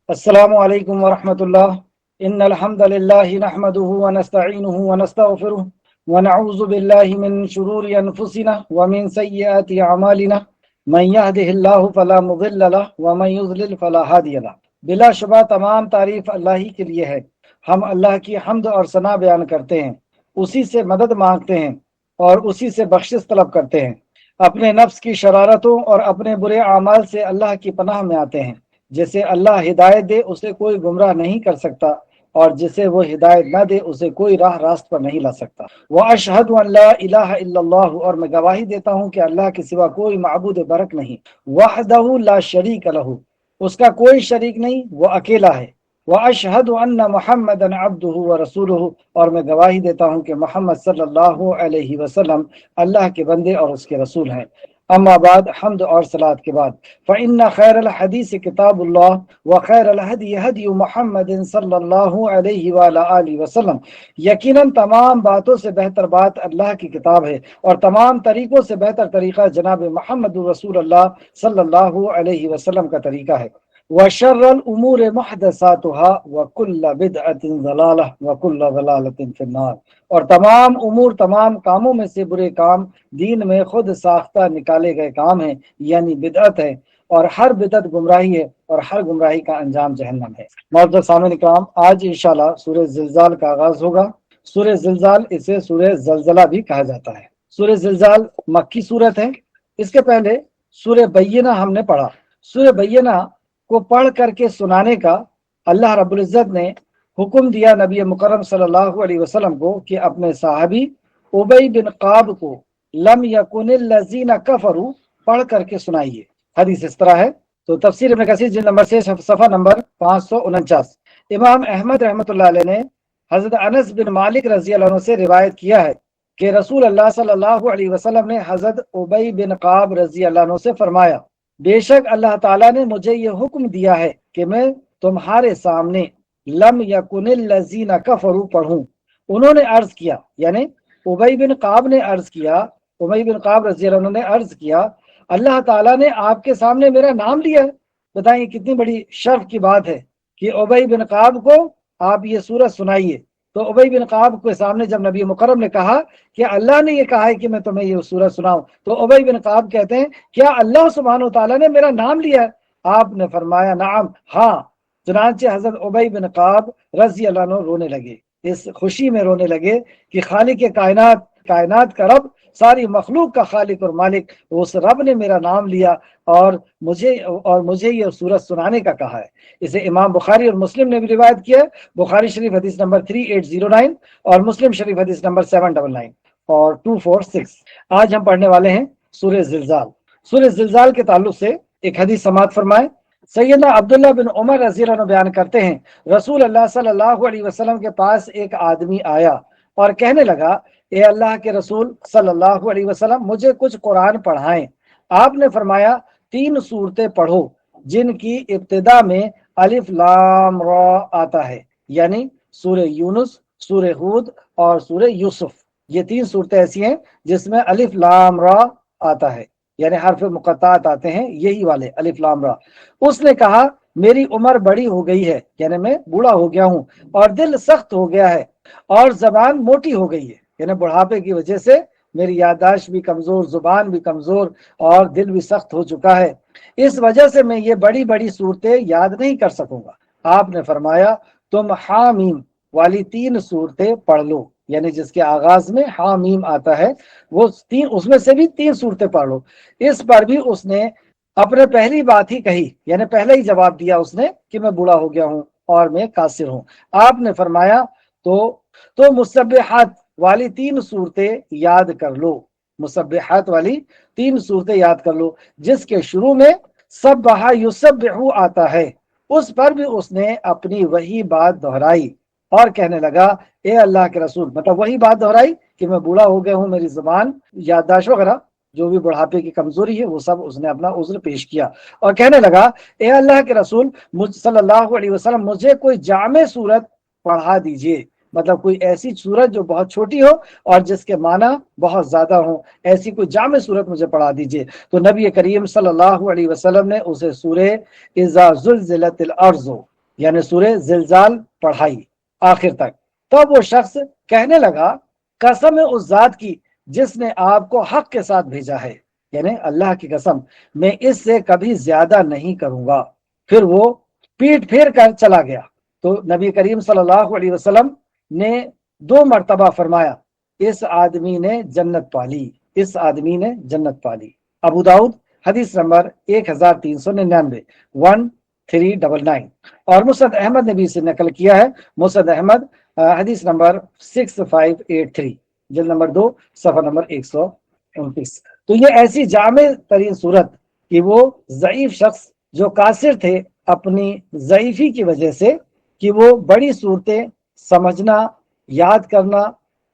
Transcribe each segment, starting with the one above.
السلام علیکم ورحمۃ اللہ۔ ان الحمد للہ نحمده ونستعینه ونستغفره ونعوذ باللہ من شرور انفسنا ومن سیئات اعمالنا من يهده اللہ فلا مضل له ومن يضلل فلا هادی له۔ بلا شبہ تمام تعریف اللہ ہی کے لیے ہے۔ ہم اللہ کی حمد اور ثنا بیان کرتے ہیں، اسی سے مدد مانگتے ہیں اور اسی سے بخشش طلب کرتے ہیں۔ اپنے نفس کی شرارتوں اور اپنے برے اعمال سے اللہ کی پناہ میں آتے ہیں۔ جسے اللہ ہدایت دے اسے کوئی گمراہ نہیں کر سکتا، اور جسے وہ ہدایت نہ دے اسے کوئی راہ راست پر نہیں لا سکتا۔ واشہد ان لا الہ الا اللہ، اور میں گواہی دیتا ہوں کہ اللہ کے سوا کوئی معبود برحق نہیں۔ وحدہ لا شریک لہ، اس کا کوئی شریک نہیں، وہ اکیلا ہے۔ واشہد ان محمدا عبدہ ورسولہ، اور میں گواہی دیتا ہوں کہ محمد صلی اللہ علیہ وسلم اللہ کے بندے اور اس کے رسول ہیں۔ اما بعد، حمد اور صلوات کے بعد، فإن خیر الحدیث کتاب اللہ وخیر الہدی ہدی محمد صلی اللہ علیہ وآلہ آلہ وسلم، یقیناً تمام باتوں سے بہتر بات اللہ کی کتاب ہے، اور تمام طریقوں سے بہتر طریقہ جناب محمد رسول اللہ صلی اللہ علیہ وسلم کا طریقہ ہے۔ وشر الامور محدثاتها وکل بدعۃ ضلالہ وکل ضلالۃ فی النار، اور تمام امور، تمام کاموں میں سے برے کام دین میں خود ساختہ نکالے گئے کام ہیں، یعنی بدعت ہے، اور ہر بدعت گمراہی ہے، اور ہر گمراہی کا انجام جہنم ہے۔ معزز سامعین اکرام، آج انشاءاللہ سورہ زلزال کا آغاز ہوگا۔ سورہ زلزال، اسے سورہ زلزلہ بھی کہا جاتا ہے۔ سورہ زلزال مکی صورت ہے۔ اس کے پہلے سورہ بینہ ہم نے پڑھا۔ سورہ بینہ کو پڑھ کر کے سنانے کا اللہ رب العزت نے حکم دیا نبی مکرم صلی اللہ علیہ وسلم کو کہ اپنے صحابی ابی بن قعب کو لم یکن الذین کفروا پڑھ کر کے سنائیے۔ حدیث اس طرح ہے۔ تو تفسیر ابن کثیر جلد نمبر 6 صفحہ نمبر 549۔ امام احمد رحمۃ اللہ علیہ نے حضرت انس بن مالک رضی اللہ عنہ سے روایت کیا ہے کہ رسول اللہ صلی اللہ علیہ وسلم نے حضرت ابی بن قعب رضی اللہ عنہ سے فرمایا، بے شک اللہ تعالیٰ نے مجھے یہ حکم دیا ہے کہ میں تمہارے سامنے لم یکن الذین کفروا پڑھوں۔ انہوں نے عرض کیا، یعنی ابی بن قعب نے عرض کیا، ابی بن قعب رضی اللہ عنہ نے عرض کیا، اللہ تعالیٰ نے آپ کے سامنے میرا نام لیا ہے۔ بتائیں کتنی بڑی شرف کی بات ہے کہ ابی بن قعب کو آپ یہ سورت سنائیے۔ تو ابی بن قعب کے سامنے جب نبی مکرم نے کہا کہ اللہ نے یہ کہا ہے کہ میں تمہیں یہ سورت سناؤں، تو ابی بن قعب کہتے ہیں کیا اللہ سبحانہ و تعالیٰ نے میرا نام لیا ہے؟ آپ نے فرمایا نعم، ہاں۔ چنانچہ حضرت ابی بن قعب رضی اللہ عنہ رونے لگے، اس خوشی میں رونے لگے کہ خالق کائنات کا رب، ساری مخلوق کا خالق اور مالک، اس رب نے میرا نام لیا اور مجھے یہ سورت سنانے کا کہا ہے۔ اسے امام بخاری اور مسلم نے بھی روایت کیا ہے۔ بخاری شریف حدیث نمبر 3809 اور مسلم شریف حدیث نمبر 799 اور 246۔ آج ہم پڑھنے والے ہیں سورہ زلزال۔ سورہ زلزال کے تعلق سے ایک حدیث سماعت فرمائیں۔ سیدنا عبداللہ بن عمر رضی اللہ عنہ بیان کرتے ہیں، رسول اللہ صلی اللہ علیہ وسلم کے پاس ایک آدمی آیا اور کہنے لگا، اے اللہ کے رسول صلی اللہ علیہ وسلم، مجھے کچھ قرآن پڑھائیں۔ آپ نے فرمایا 3 سورتیں پڑھو جن کی ابتدا میں الف لام را آتا ہے، یعنی سورہ یونس، سورہ ہود اور سورہ یوسف۔ یہ 3 سورتیں ایسی ہیں جس میں الف لام را آتا ہے، یعنی حرف مقطعات آتے ہیں، یہی والے الف لام را۔ اس نے کہا میری عمر بڑی ہو گئی ہے، یعنی میں بوڑھا ہو گیا ہوں، اور دل سخت ہو گیا ہے، اور زبان موٹی ہو گئی ہے، یعنی بڑھاپے کی وجہ سے میری یادداشت بھی کمزور، زبان بھی کمزور، اور دل بھی سخت ہو چکا ہے، اس وجہ سے میں یہ بڑی بڑی صورتیں یاد نہیں کر سکوں گا۔ آپ نے فرمایا تم حامیم والی 3 صورتیں پڑھ لو، یعنی جس کے آغاز میں حامیم آتا ہے وہ اس میں سے بھی 3 صورتیں پڑھ لو۔ اس پر بھی اس نے اپنے پہلی بات ہی کہی، یعنی پہلے ہی جواب دیا اس نے کہ میں بوڑھا ہو گیا ہوں اور میں قاصر ہوں۔ آپ نے فرمایا تو مسبحات والی 3 صورتیں یاد کر لو، مسبحات والی 3 صورتیں یاد کر لو، جس کے شروع میں سبح یسبح آتا ہے۔ اس پر بھی اس نے اپنی وہی بات دہرائی اور کہنے لگا، اے اللہ کے رسول، مطلب وہی بات دہرائی کہ میں بوڑھا ہو گیا ہوں، میری زبان، یادداشت وغیرہ جو بھی بڑھاپے کی کمزوری ہے وہ سب اس نے اپنا عذر پیش کیا، اور کہنے لگا، اے اللہ کے رسول صلی اللہ علیہ وسلم، مجھے کوئی جامع صورت پڑھا دیجئے، مطلب کوئی ایسی صورت جو بہت چھوٹی ہو اور جس کے معنی بہت زیادہ ہوں، ایسی کوئی جامع صورت مجھے پڑھا دیجئے۔ تو نبی کریم صلی اللہ علیہ وسلم نے اسے سورہ اذا زلزلت الارض، یعنی سورہ زلزال پڑھائی آخر تک. تب وہ شخص کہنے لگا قسم ہے اس ذات کی جس نے آپ کو حق کے ساتھ بھیجا ہے، یعنی اللہ کی قسم میں اس سے کبھی زیادہ نہیں کروں گا. پھر وہ پیٹ پھیر کر چلا گیا. تو نبی کریم صلی اللہ علیہ وسلم نے 2 مرتبہ فرمایا اس آدمی نے جنت پالی، اس آدمی نے جنت پالی. ابو داؤد حدیث نمبر 1399 1399. اور مسند احمد نے بھی اسے نقل کیا ہے. مسند احمد حدیث نمبر 6583 جلد نمبر 2 صفحہ نمبر 129. تو یہ ایسی جامع ترین صورت کہ وہ ضعیف شخص جو قاصر تھے اپنی ضعیفی کی وجہ سے کہ وہ بڑی صورتیں سمجھنا، یاد کرنا،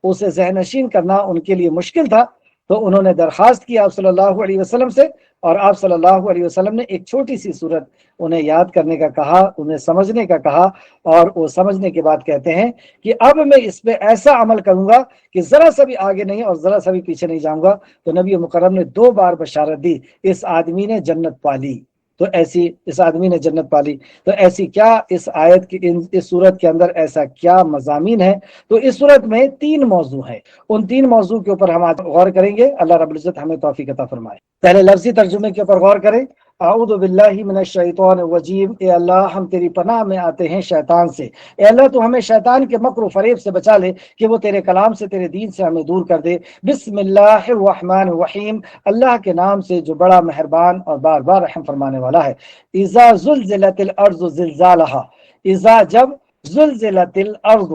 اسے ذہن نشین کرنا ان کے لیے مشکل تھا، تو انہوں نے درخواست کی آپ صلی اللہ علیہ وسلم سے، اور آپ صلی اللہ علیہ وسلم نے ایک چھوٹی سی صورت انہیں یاد کرنے کا کہا، انہیں سمجھنے کا کہا، اور وہ سمجھنے کے بعد کہتے ہیں کہ اب میں اس پہ ایسا عمل کروں گا کہ ذرا سا بھی آگے نہیں اور ذرا سا بھی پیچھے نہیں جاؤں گا. تو نبی مکرم نے 2 بار بشارت دی اس آدمی نے جنت پالی. تو ایسی اس آدمی نے جنت پالی. تو ایسی کیا اس آیت کی اس صورت کے اندر ایسا کیا مضامین ہے؟ تو اس صورت میں 3 موضوع ہیں. ان 3 موضوع کے اوپر ہم آج غور کریں گے. اللہ رب العزت ہمیں توفیق عطا فرمائے. پہلے لفظی ترجمے کے اوپر غور کریں. اعوذ باللہ من الشیطان الرجیم. اے اللہ ہم تیری پناہ میں آتے ہیں شیطان سے. اے اللہ تو ہمیں شیطان کے مکر و فریب سے بچا لے کہ وہ تیرے کلام سے، تیرے دین سے ہمیں دور کر دے. بسم اللہ الرحمن الرحیم. اللہ کے نام سے جو بڑا مہربان اور بار بار رحم فرمانے والا ہے. اذا زلزلت الارض زلزالها. اذا جب زلزلت الارض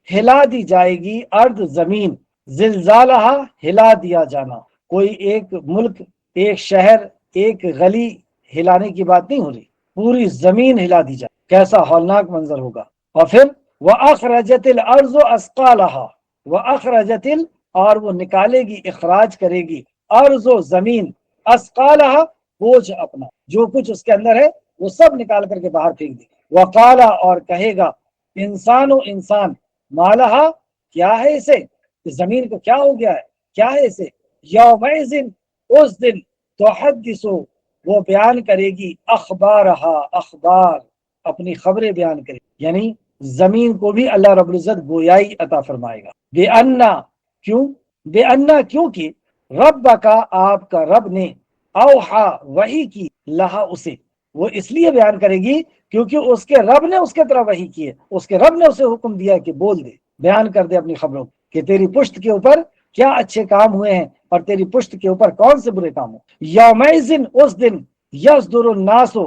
ہلا دی جائے گی ارض زمین، زلزالها ہلا دیا جانا. کوئی ایک ملک، ایک شہر، ایک گلی ہلانے کی بات نہیں ہو رہی، پوری زمین ہلا دی جائے. کیسا ہولناک منظر ہوگا. اور پھر وَأَخْرَجَتِ الْأَرْضُ أَثْقَالَهَا. وَأَخْرَجَتِ اور وہ نکالے گی، اخراج کرے گی، ارض و زمین، اثقالها بوجھ اپنا، جو کچھ اس کے اندر ہے وہ سب نکال کر کے باہر پھینک دی. وقال اور کہے گا انسان و انسان مالہا کیا ہے اسے، اس زمین کو کیا ہو گیا ہے، کیا ہے اسے. یومئذ اس دن تحدث وہ بیان کرے گی اخبارہا اخبار اپنی خبریں بیان کرے گی. یعنی زمین کو بھی اللہ رب العزت گویائی عطا فرمائے گا. بے انا کیوں، بے انا کیوں کہ رب کا آپ کا رب نے اوحا وحی کی لہا اسے. وہ اس لیے بیان کرے گی کیونکہ اس کے رب نے اس کے طرح وحی کی ہے، اس کے رب نے اسے حکم دیا کہ بول دے، بیان کر دے اپنی خبروں کہ تیری پشت کے اوپر کیا اچھے کام ہوئے ہیں اور تیری پشت کے اوپر کون سے برے کام ہو. یومئذ اس دن یصدر الناس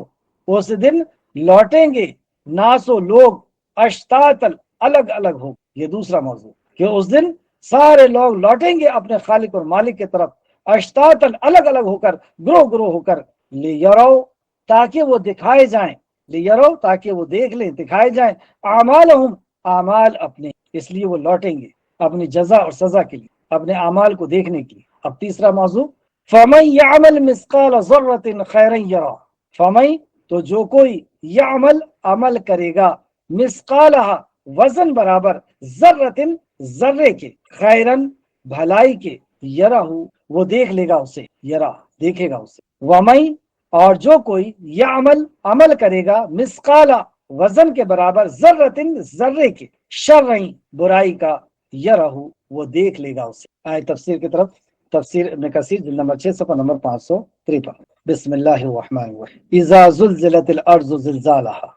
اس دن لوٹیں گے، ناسو لوگ، اشتاتن الگ الگ ہو. یہ دوسرا موضوع کہ اس دن سارے لوگ لوٹیں گے اپنے خالق اور مالک کی طرف، اشتاتن الگ الگ ہو کر، گروہ گروہ ہو کر، لیرو تاکہ وہ دکھائے جائیں، لیرو تاکہ وہ دیکھ لیں، دکھائے جائیں، اعمالہم اعمال اپنے. اس لیے وہ لوٹیں گے اپنی جزا اور سزا کے لیے، اپنے اعمال کو دیکھنے کے لیے. اب تیسرا موضوع فَمَن يَعْمَلْ مِثْقَالَ ذَرَّةٍ خَيْرًا يَرَهُ. فَمَن تو جو کوئی یعمل عمل کرے گا، مثقالہ وزن برابر، ذرۃ ذرے کے، خیرن بھلائی کے، یرہ وہ دیکھ لے گا اسے، یرہ دیکھے گا اسے. ومن اور جو کوئی یعمل عمل کرے گا، مثقالہ وزن کے برابر، ذرۃ ذرے کے، شرعی برائی کا، یرہ وہ دیکھ لے گا اسے. آئے تفسیر کی طرف. تفسیر ابن کثیر جلد نمبر 6 صفحہ نمبر 553. بسم اللہ الرحمن الرحیم. اذا زلزلت الارض زلزالها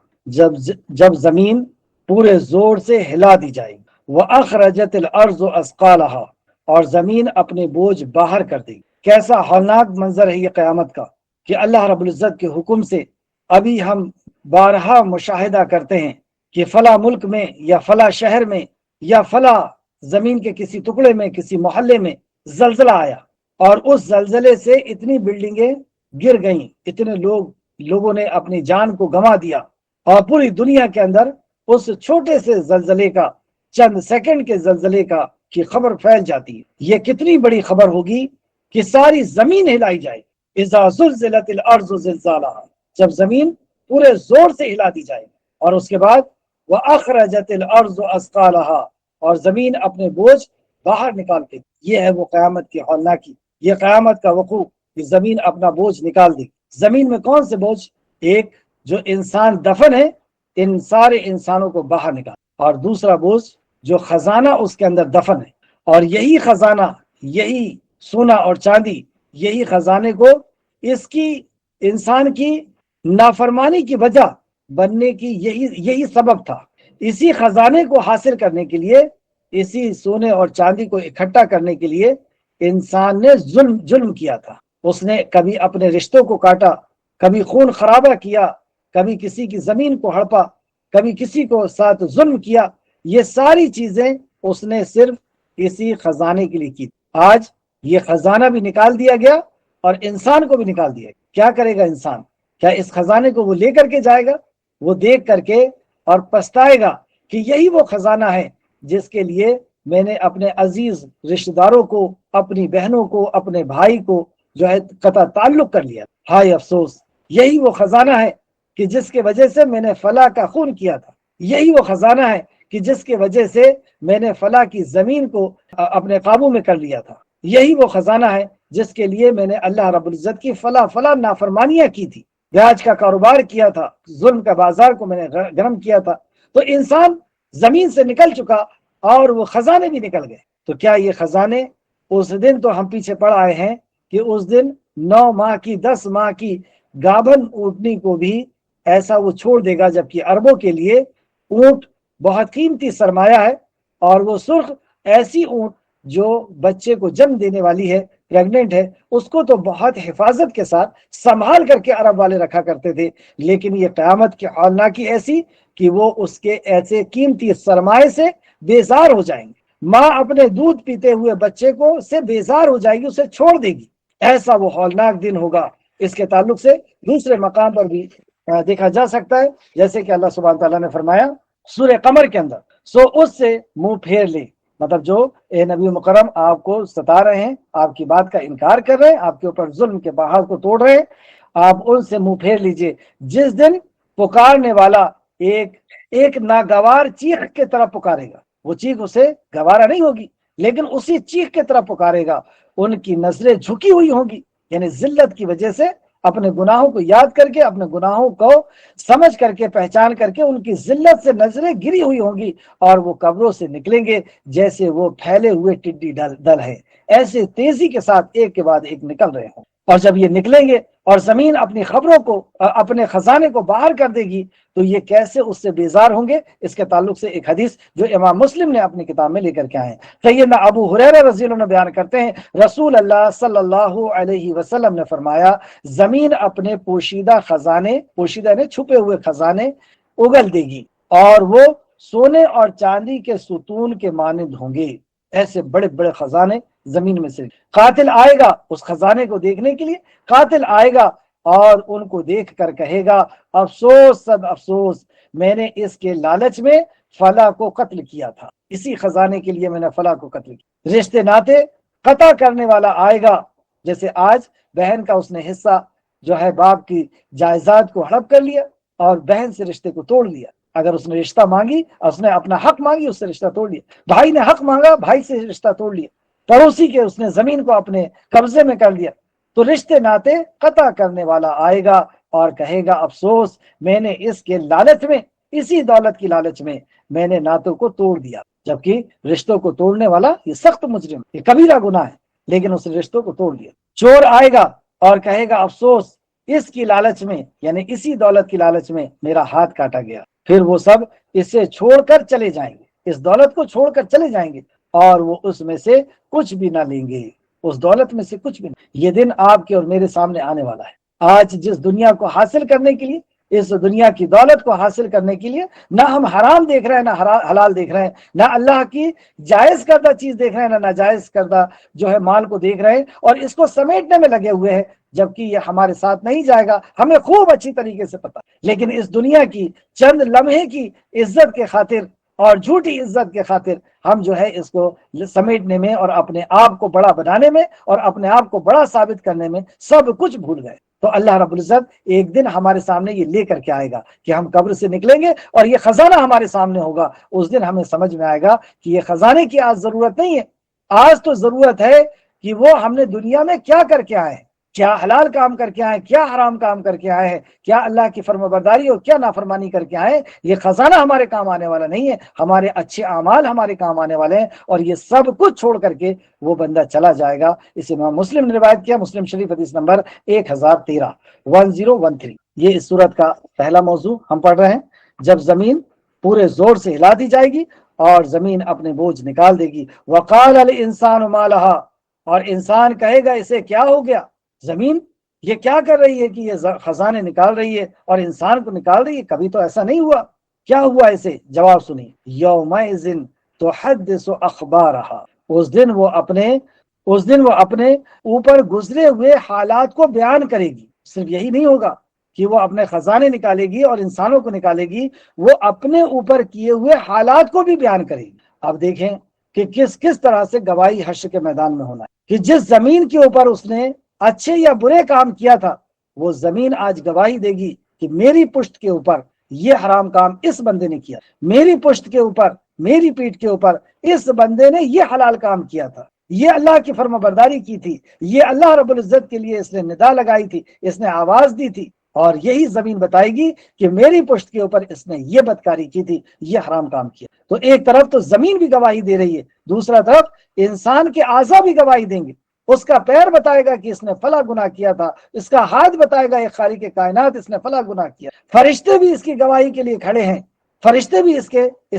جب زمین پورے زور سے ہلا دی جائے گی. واخرجت الارض اثقالها اور زمین اپنے بوجھ باہر کر دے گی. کیسا ہولناک منظر ہے یہ قیامت کا کہ اللہ رب العزت کے حکم سے ابھی ہم بارہا مشاہدہ کرتے ہیں کہ فلاں ملک میں یا فلاں شہر میں یا فلاں زمین کے کسی ٹکڑے میں، کسی محلے میں زلزلہ آیا، اور اس زلزلے سے اتنی بلڈنگیں گر گئیں، اتنے لوگوں نے اپنی جان کو گنوا دیا، اور پوری دنیا کے اندر اس چھوٹے سے زلزلے کا، چند سیکنڈ کے زلزلے کا کی خبر پھیل جاتی ہے. یہ کتنی بڑی خبر ہوگی کہ ساری زمین ہلائی جائے. اذا زلزلت الارض زلزالها جب زمین پورے زور سے ہلا دی جائے. اور اس کے بعد واخرجت الارض اثقالها اور زمین اپنے بوجھ باہر نکال دے. یہ ہے وہ قیامت کی ہولناکی، یہ قیامت کا وقوع کہ زمین اپنا بوجھ نکال دے. زمین میں کون سے بوجھ؟ ایک جو انسان دفن ہے ان سارے انسانوں کو باہر نکالا، اور دوسرا بوجھ جو خزانہ اس کے اندر دفن ہے، اور یہی خزانہ، یہی سونا اور چاندی، یہی خزانے کو اس کی انسان کی نافرمانی کی وجہ بننے کی یہی سبب تھا۔ اسی خزانے کو حاصل کرنے کے لیے، اسی سونے اور چاندی کو اکٹھا کرنے کے لیے انسان نے ظلم کیا تھا۔ اس نے کبھی اپنے رشتوں کو کاٹا، کبھی خون خرابہ کیا، کبھی کسی کی زمین کو ہڑپا، کبھی کسی کو ساتھ ظلم کیا۔ یہ ساری چیزیں اس نے صرف اسی خزانے کے لیے کی۔ آج یہ خزانہ بھی نکال دیا گیا اور انسان کو بھی نکال دیا گیا۔ کیا کرے گا انسان؟ کیا اس خزانے کو وہ لے کر کے جائے گا؟ وہ دیکھ کر کے اور پچھتائے گا کہ یہی وہ خزانہ ہے جس کے لیے میں نے اپنے عزیز رشتہ داروں کو، اپنی بہنوں کو، اپنے بھائی کو جو ہے قطع تعلق کر لیا۔ ہائے افسوس، یہی وہ خزانہ ہے کہ جس کی وجہ سے میں نے فلاں کا خون کیا تھا، یہی وہ خزانہ ہے کہ جس کی وجہ سے میں نے فلاں کی زمین کو اپنے قابو میں کر لیا تھا، یہی وہ خزانہ ہے جس کے لیے میں نے اللہ رب العزت کی فلاں نافرمانیاں کی تھی، بیاج کا کاروبار کیا تھا، ظلم کا بازار کو میں نے گرم کیا تھا۔ تو انسان زمین سے نکل چکا اور وہ خزانے بھی نکل گئے۔ تو کیا یہ خزانے اس دن تو ہم پیچھے پڑ آئے ہیں کہ اس دن 9 ماہ کی 10 ماہ کی گابن اونٹنی کو بھی ایسا وہ چھوڑ دے گا، جبکہ عربوں کے لیے اونٹ بہت قیمتی سرمایہ ہے، اور وہ سرخ ایسی اونٹ جو بچے کو جنم دینے والی ہے، پریگننٹ ہے، اس کو تو بہت حفاظت کے ساتھ سنبھال کر کے عرب والے رکھا کرتے تھے، لیکن یہ قیامت کی ہولناکی ایسی کہ وہ اس کے ایسے قیمتی سرمایے سے بیزار ہو جائیں گے۔ ماں اپنے دودھ پیتے ہوئے بچے کو سے بیزار ہو جائے گی، اسے چھوڑ دے گی۔ ایسا وہ ہولناک دن ہوگا۔ اس کے تعلق سے دوسرے مقام پر بھی دیکھا جا سکتا ہے، جیسے کہ اللہ سبحانہ تعالیٰ نے فرمایا سورہ قمر کے اندر، سو اس سے منہ پھیر لے، مطلب جو اے نبی مکرم آپ کو ستا رہے ہیں، آپ کی بات کا انکار کر رہے ہیں، آپ کے اوپر ظلم کے پہاڑ کو توڑ رہے ہیں، آپ ان سے منہ پھیر لیجئے۔ جس دن پکارنے والا ایک ناگوار چیخ کی طرح پکارے گا، وہ چیخ اسے گوارا نہیں ہوگی، لیکن اسی چیخ کی طرح پکارے گا۔ ان کی نظریں جھکی ہوئی ہوں گی، یعنی ذلت کی وجہ سے اپنے گناہوں کو یاد کر کے، اپنے گناہوں کو سمجھ کر کے، پہچان کر کے، ان کی ذلت سے نظریں گری ہوئی ہوں گی، اور وہ قبروں سے نکلیں گے جیسے وہ پھیلے ہوئے ٹڈی دل ہے، ایسے تیزی کے ساتھ ایک کے بعد ایک نکل رہے ہوں۔ اور جب یہ نکلیں گے اور زمین اپنی خبروں کو، اپنے خزانے کو باہر کر دے گی، تو یہ کیسے اس سے بیزار ہوں گے۔ اس کے تعلق سے ایک حدیث جو امام مسلم نے اپنی کتاب میں لے کر کے آئے ہیں، سیدنا ابو ہریرہ رضی اللہ عنہ بیان کرتے ہیں، رسول اللہ صلی اللہ علیہ وسلم نے فرمایا، زمین اپنے پوشیدہ خزانے، پوشیدہ نے چھپے ہوئے خزانے اگل دے گی، اور وہ سونے اور چاندی کے ستون کے مانند ہوں گے۔ ایسے بڑے بڑے خزانے زمین میں سے۔ قاتل آئے گا اس خزانے کو دیکھنے کے لیے، قاتل آئے گا اور ان کو دیکھ کر کہے گا، افسوس صد افسوس، میں نے اس کے لالچ میں فلاں کو قتل کیا تھا، اسی خزانے کے لیے میں نے فلاں کو قتل کیا۔ رشتے ناتے قطع کرنے والا آئے گا، جیسے آج بہن کا اس نے حصہ جو ہے باپ کی جائیداد کو ہڑپ کر لیا اور بہن سے رشتے کو توڑ لیا۔ اگر اس نے رشتہ مانگی، اس نے اپنا حق مانگی، اس سے رشتہ توڑ لیا۔ بھائی نے حق مانگا، بھائی سے رشتہ توڑ لیا۔ پڑوسی کے اس نے زمین کو اپنے قبضے میں کر لیا۔ تو رشتے ناتے قطع کرنے والا آئے گا اور کہے گا، افسوس، میں نے اس کے لالچ میں، اسی دولت کی لالچ میں میں نے ناتوں کو توڑ دیا۔ جبکہ رشتوں کو توڑنے والا یہ سخت مجرم، یہ کبیرہ گناہ ہے، لیکن اس رشتوں کو توڑ دیا۔ چور آئے گا اور کہے گا، افسوس، اس کی لالچ میں، یعنی اسی دولت کی لالچ میں میرا ہاتھ کاٹا گیا۔ پھر وہ سب اسے چھوڑ کر چلے جائیں گے، اس دولت کو چھوڑ کر چلے جائیں گے، اور وہ اس میں سے کچھ بھی نہ لیں گے، اس دولت میں سے کچھ بھی نہیں۔ یہ دن آپ کے اور میرے سامنے آنے والا ہے۔ آج جس دنیا کو حاصل کرنے کے لیے، اس دنیا کی دولت کو حاصل کرنے کے لیے، نہ ہم حرام دیکھ رہے ہیں، نہ حلال دیکھ رہے ہیں، نہ اللہ کی جائز کردہ چیز دیکھ رہے ہیں، نہ ناجائز کردہ جو ہے مال کو دیکھ رہے ہیں، اور اس کو سمیٹنے میں لگے ہوئے ہیں، جبکہ یہ ہمارے ساتھ نہیں جائے گا، ہمیں خوب اچھی طریقے سے پتا۔ لیکن اس دنیا کی چند لمحے کی عزت کے خاطر اور جھوٹی عزت کے خاطر ہم جو ہے اس کو سمیٹنے میں اور اپنے آپ کو بڑا بنانے میں اور اپنے آپ کو بڑا ثابت کرنے میں سب کچھ بھول گئے۔ تو اللہ رب العزت ایک دن ہمارے سامنے یہ لے کر کے آئے گا کہ ہم قبر سے نکلیں گے اور یہ خزانہ ہمارے سامنے ہوگا۔ اس دن ہمیں سمجھ میں آئے گا کہ یہ خزانے کی آج ضرورت نہیں ہے، آج تو ضرورت ہے کہ وہ ہم نے دنیا میں کیا کر کے آئے ہیں، کیا حلال کام کر کے آئے، کیا حرام کام کر کے آئے ہیں، کیا اللہ کی فرمانبرداری اور کیا نافرمانی کر کے آئے. یہ خزانہ ہمارے کام آنے والا نہیں ہے، ہمارے اچھے اعمال ہمارے کام آنے والے ہیں، اور یہ سب کچھ چھوڑ کر کے وہ بندہ چلا جائے گا. اسے امام مسلم نے روایت کیا، مسلم شریف حدیث نمبر 1013. یہ اس صورت کا پہلا موضوع ہم پڑھ رہے ہیں. جب زمین پورے زور سے ہلا دی جائے گی اور زمین اپنے بوجھ نکال دے گی. وقال الانسان ما لها، اور انسان کہے گا اسے کیا ہو گیا، زمین یہ کیا کر رہی ہے کہ یہ خزانے نکال رہی ہے اور انسان کو نکال رہی ہے، کبھی تو ایسا نہیں ہوا، کیا ہوا اسے؟ جواب سنیے، یومئذ تحدث اخبارها، اس دن وہ اپنے اوپر گزرے ہوئے حالات کو بیان کرے گی. صرف یہی نہیں ہوگا کہ وہ اپنے خزانے نکالے گی اور انسانوں کو نکالے گی، وہ اپنے اوپر کیے ہوئے حالات کو بھی بیان کرے گی. اب دیکھیں کہ کس طرح سے گواہی حشر کے میدان میں ہونا ہے، کہ جس زمین کے اوپر اس نے اچھے یا برے کام کیا تھا، وہ زمین آج گواہی دے گی کہ میری پشت کے اوپر یہ حرام کام اس بندے نے کیا، میری پشت کے اوپر، میری پیٹھ کے اوپر اس بندے نے یہ حلال کام کیا تھا، یہ اللہ کی فرما برداری کی تھی، یہ اللہ رب العزت کے لیے اس نے ندا لگائی تھی، اس نے آواز دی تھی. اور یہی زمین بتائے گی کہ میری پشت کے اوپر اس نے یہ بدکاری کی تھی، یہ حرام کام کیا. تو ایک طرف تو زمین بھی گواہی دے رہی ہے، دوسرا طرف انسان کے اعضاء بھی گواہی دیں گے. اس کا پیر بتائے گا کہ اس نے فلاں گناہ کیا تھا، اس کا ہاتھ بتائے گا ایک خالق کائنات اس نے فلاں گناہ کیا. فرشتے بھی اس کی گواہی کے لیے کھڑے ہیں، فرشتے بھی اس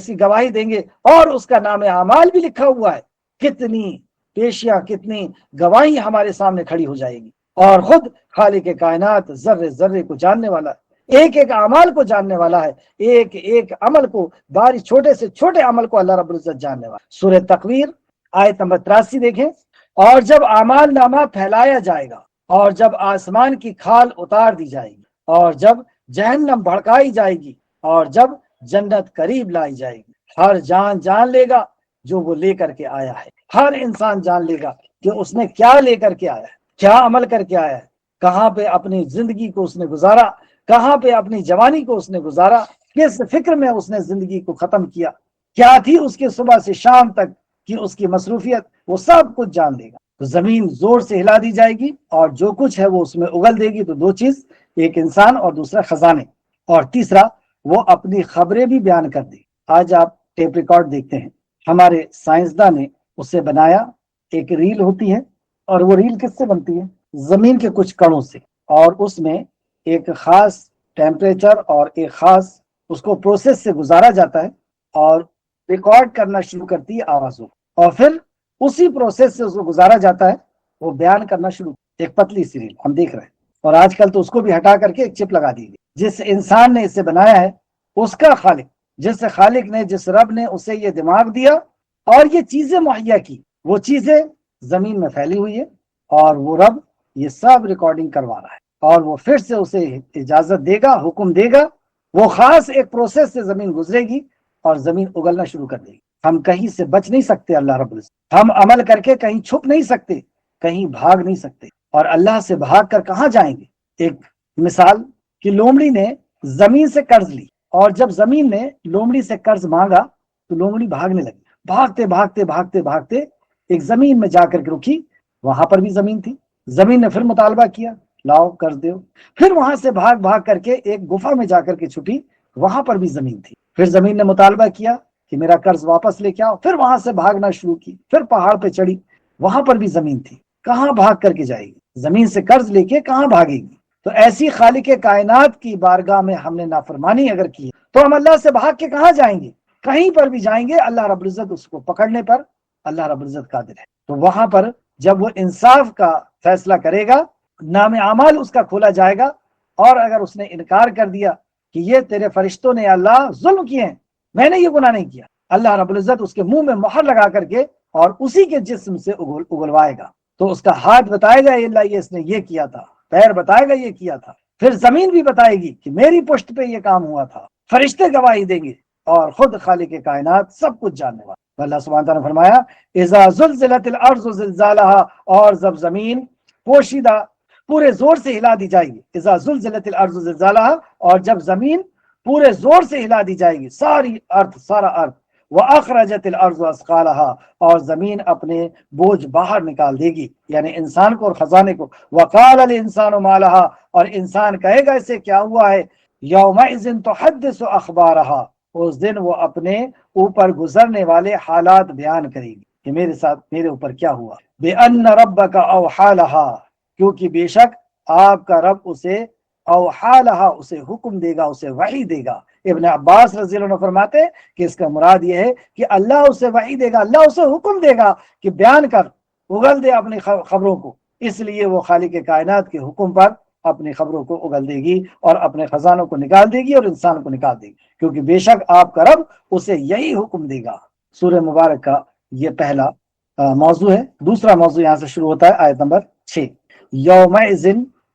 کی گواہی دیں گے، اور اس کا نام اعمال بھی لکھا ہوا ہے. کتنی پیشیاں، کتنی گواہی ہمارے سامنے کھڑی ہو جائے گی. اور خود خالق کائنات ذرے ذرے کو جاننے والا ہے، ایک ایک اعمال کو جاننے والا ہے، ایک ایک عمل کو، باری چھوٹے سے چھوٹے عمل کو اللہ رب العزت جاننے والا. سورہ تکویر آیت نمبر 83 دیکھیں. اور جب اعمال نامہ پھیلایا جائے گا، اور جب آسمان کی کھال اتار دی جائے گی، اور جب جہنم بھڑکائی جائے گی، اور جب جنت قریب لائی جائے گی، ہر جان لے گا جو وہ لے کر کے آیا ہے. ہر انسان جان لے گا کہ اس نے کیا لے کر کے آیا ہے، کیا عمل کر کے آیا ہے، کہاں پہ اپنی زندگی کو اس نے گزارا، کہاں پہ اپنی جوانی کو اس نے گزارا، کس فکر میں اس نے زندگی کو ختم کیا، کیا تھی اس کے صبح سے شام تک کی اس کی مصروفیت، وہ سب کچھ جان لے گا. تو زمین زور سے ہلا دی جائے گی اور جو کچھ ہے وہ اس میں اگل دے گی. تو دو چیز، ایک انسان اور دوسرا خزانے، اور تیسرا وہ اپنی خبریں بھی بیان کر دے. آج آپ ٹیپ ریکارڈ دیکھتے ہیں، ہمارے سائنسداں نے اسے بنایا، ایک ریل ہوتی ہے، اور وہ ریل کس سے بنتی ہے؟ زمین کے کچھ کڑوں سے، اور اس میں ایک خاص ٹیمپریچر اور ایک خاص اس کو پروسیس سے گزارا جاتا ہے، اور ریکارڈ کرنا شروع کرتی ہے آوازوں، اور پھر اسی پروسیس سے اس کو گزارا جاتا ہے، وہ بیان کرنا شروع. ایک پتلی سی ریل ہم دیکھ رہے ہیں، اور آج کل تو اس کو بھی ہٹا کر کے ایک چپ لگا دی گئی. جس انسان نے اسے بنایا ہے اس کا خالق، جس خالق نے، جس رب نے اسے یہ دماغ دیا اور یہ چیزیں مہیا کی، وہ چیزیں زمین میں پھیلی ہوئی ہے، اور وہ رب یہ سب ریکارڈنگ کروا رہا ہے، اور وہ پھر سے اسے اجازت دے گا، حکم دے گا، وہ خاص ایک پروسیس سے زمین گزرے گی اور زمین اگلنا شروع کر دے گی. ہم کہیں سے بچ نہیں سکتے اللہ رب العزت، ہم عمل کر کے کہیں چھپ نہیں سکتے، کہیں بھاگ نہیں سکتے. اور اللہ سے بھاگ کر کہاں جائیں گے؟ ایک مثال کہ لومڑی نے زمین سے قرض لی، اور جب زمین نے لومڑی سے قرض مانگا تو لومڑی بھاگنے لگی. بھاگتے بھاگتے بھاگتے بھاگتے ایک زمین میں جا کر کے رکی، وہاں پر بھی زمین تھی. زمین نے پھر مطالبہ کیا، لاؤ قرض دیو. پھر وہاں سے بھاگ بھاگ کر کے ایک گفا میں جا کر کے چھپی، وہاں پر بھی زمین تھی. پھر زمین نے مطالبہ کیا کہ میرا قرض واپس لے کے آؤ. پھر وہاں سے بھاگنا شروع کی، پھر پہاڑ پہ چڑھی، وہاں پر بھی زمین تھی. کہاں بھاگ کر کے جائے گی؟ زمین سے قرض لے کے کہاں بھاگے گی؟ تو ایسی خالق کائنات کی بارگاہ میں ہم نے نافرمانی اگر کی تو ہم اللہ سے بھاگ کے کہاں جائیں گے؟ کہیں پر بھی جائیں گے، اللہ رب العزت اس کو پکڑنے پر اللہ رب العزت قادر ہے. تو وہاں پر جب وہ انصاف کا فیصلہ کرے گا، نام اعمال اس کا کھولا جائے گا، اور اگر اس نے انکار کر دیا کہ یہ تیرے فرشتوں نے اللہ ظلم کیے ہیں، میں نے یہ گناہ نہیں کیا، اللہ رب العزت اس کے منہ میں مہر لگا کر کے اور اسی کے جسم سے اگلوائے گا. تو اس کا ہاتھ بتائے گا اللہ یہ اس نے یہ کیا تھا، پیر بتائے گا یہ کیا تھا، پھر زمین بھی بتائے گی کہ میری پشت پہ یہ کام ہوا تھا، فرشتے گواہی دیں گے، اور خود خالق کائنات سب کچھ جاننے والا. اللہ سبحانہ تعالیٰ نے فرمایا اذا زلزلت الارض زلزالها، اور جب زمین پوشیدہ پورے زور سے ہلا دی جائے گی. اذا زلزلت الارض زلزالها، اور جب زمین پورے زور سے ہلا دی جائے گی، ساری ارض، سارا ارض. وَأَخْرَجَتِ الْأَرْضُ أَثْقَالَهَا، اور زمین اپنے بوجھ باہر نکال دے گی، یعنی انسان کو اور خزانے کو. وَقَالَ الْإِنسَانُ مَا لَهَا، اور انسان کہے گا اسے کیا ہوا ہے. يَوْمَئِذٍ تُحَدِّثُ أَخْبَارَهَا، اس دن وہ اپنے اوپر گزرنے والے حالات بیان کرے گی کہ میرے ساتھ میرے اوپر کیا ہوا. بِأَنَّ رَبَّكَ أَوْحَىٰ لَهَا، کیونکہ بے شک آپ کا رب اسے اوحیٰ لہا، اسے حکم دے گا، اسے وحی دے گا. ابن عباس رضی اللہ عنہ فرماتے ہیں کہ اس کا مراد یہ ہے کہ اللہ اسے وحی دے گا، اللہ اسے حکم دے گا کہ بیان کر، اگل دے اپنی خبروں کو. اس لیے وہ خالق کائنات کے حکم پر اپنی خبروں کو اگل دے گی اور اپنے خزانوں کو نکال دے گی اور انسان کو نکال دے گی، کیونکہ بے شک آپ کا رب اسے یہی حکم دے گا. سورہ مبارک کا یہ پہلا موضوع ہے. دوسرا موضوع یہاں سے شروع ہوتا ہے آیت نمبر 6.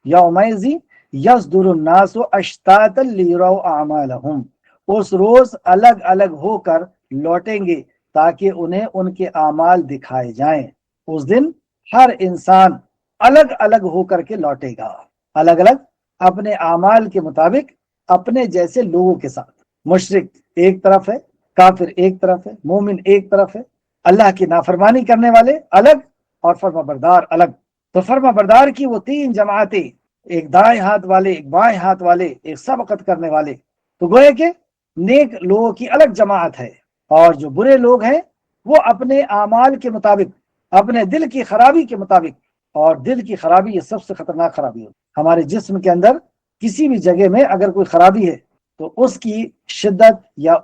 یومئذ یصدر الناس اشتاتا لیروا اعمالہم، اس روز الگ الگ ہو کر لوٹیں گے تاکہ انہیں ان کے اعمال دکھائے جائیں. اس دن ہر انسان الگ الگ ہو کر کے لوٹے گا، الگ الگ اپنے اعمال کے مطابق اپنے جیسے لوگوں کے ساتھ. مشرک ایک طرف ہے، کافر ایک طرف ہے، مومن ایک طرف ہے، اللہ کی نافرمانی کرنے والے الگ اور فرما بردار الگ. تو فرما بردار کی وہ 3 جماعتیں، ایک دائیں ہاتھ والے، ایک بائیں ہاتھ والے، ایک سبقت کرنے والے. تو گویا کہ نیک لوگوں کی الگ جماعت ہے، اور جو برے لوگ ہیں وہ اپنے اعمال کے مطابق، اپنے دل کی خرابی کے مطابق. اور دل کی خرابی یہ سب سے خطرناک خرابی ہے. ہمارے جسم کے اندر کسی بھی جگہ میں اگر کوئی خرابی ہے تو اس کی شدت یا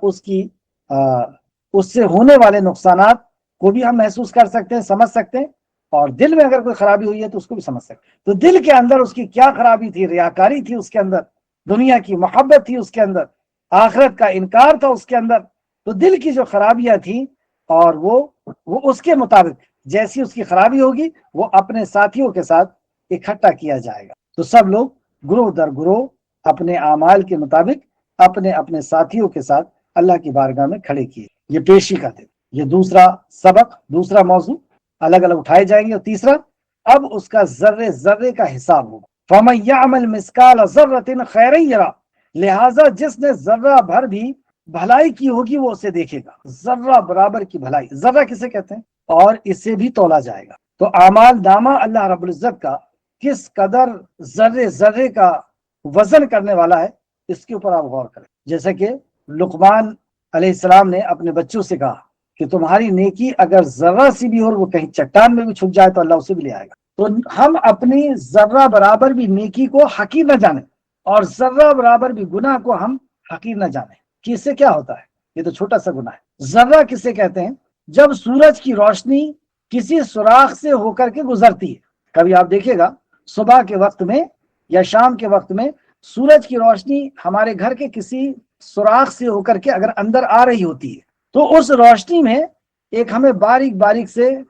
اس سے ہونے والے نقصانات کو بھی ہم محسوس کر سکتے ہیں، سمجھ سکتے ہیں. اور دل میں اگر کوئی خرابی ہوئی ہے تو اس کو بھی سمجھ سکتے ہیں. تو دل کے اندر اس کی کیا خرابی تھی، ریاکاری تھی اس کے اندر، دنیا کی محبت تھی اس کے اندر، آخرت کا انکار تھا اس کے اندر. تو دل کی جو خرابیاں تھیں، اور وہ اس کے مطابق جیسی اس کی خرابی ہوگی وہ اپنے ساتھیوں کے ساتھ اکٹھا کیا جائے گا. تو سب لوگ گروہ در گروہ اپنے اعمال کے مطابق اپنے اپنے ساتھیوں کے ساتھ اللہ کی بارگاہ میں کھڑے کیے. یہ پیشی کا دن. یہ دوسرا سبق، دوسرا موضوع الگ الگ اٹھائے جائیں گے. اور تیسرا، اب اس کا ذرے ذرے کا حساب ہوگا. فَمَن يَعْمَلْ مِثْقَالَ ذَرَّةٍ خَيْرًا يَرَهُ، لہٰذا جس نے ذرہ بھر بھی بھلائی کی ہوگی وہ اسے دیکھے گا. ذرہ برابر کی بھلائی، ذرہ کسے کہتے ہیں، اور اسے بھی تولا جائے گا. تو اعمال نامہ اللہ رب العزت کا کس قدر ذرے ذرے کا وزن کرنے والا ہے، اس کے اوپر آپ غور کریں. جیسے کہ لقمان علیہ السلام نے اپنے بچوں سے کہا کہ تمہاری نیکی اگر ذرہ سی بھی ہو اور وہ کہیں چٹان میں بھی چھپ جائے تو اللہ اسے بھی لے آئے گا. تو ہم اپنی ذرہ برابر بھی نیکی کو حقیر نہ جانیں، اور ذرہ برابر بھی گناہ کو ہم حقیر نہ جانیں کہ اس سے کیا ہوتا ہے، یہ تو چھوٹا سا گناہ ہے. ذرہ کسے کہتے ہیں؟ جب سورج کی روشنی کسی سوراخ سے ہو کر کے گزرتی ہے. کبھی آپ دیکھیں گا صبح کے وقت میں یا شام کے وقت میں سورج کی روشنی ہمارے گھر کے کسی سوراخ سے ہو کر کے اگر اندر آ رہی ہوتی ہے تو اس روشنی میں ایک ہمیں باریک باریک سے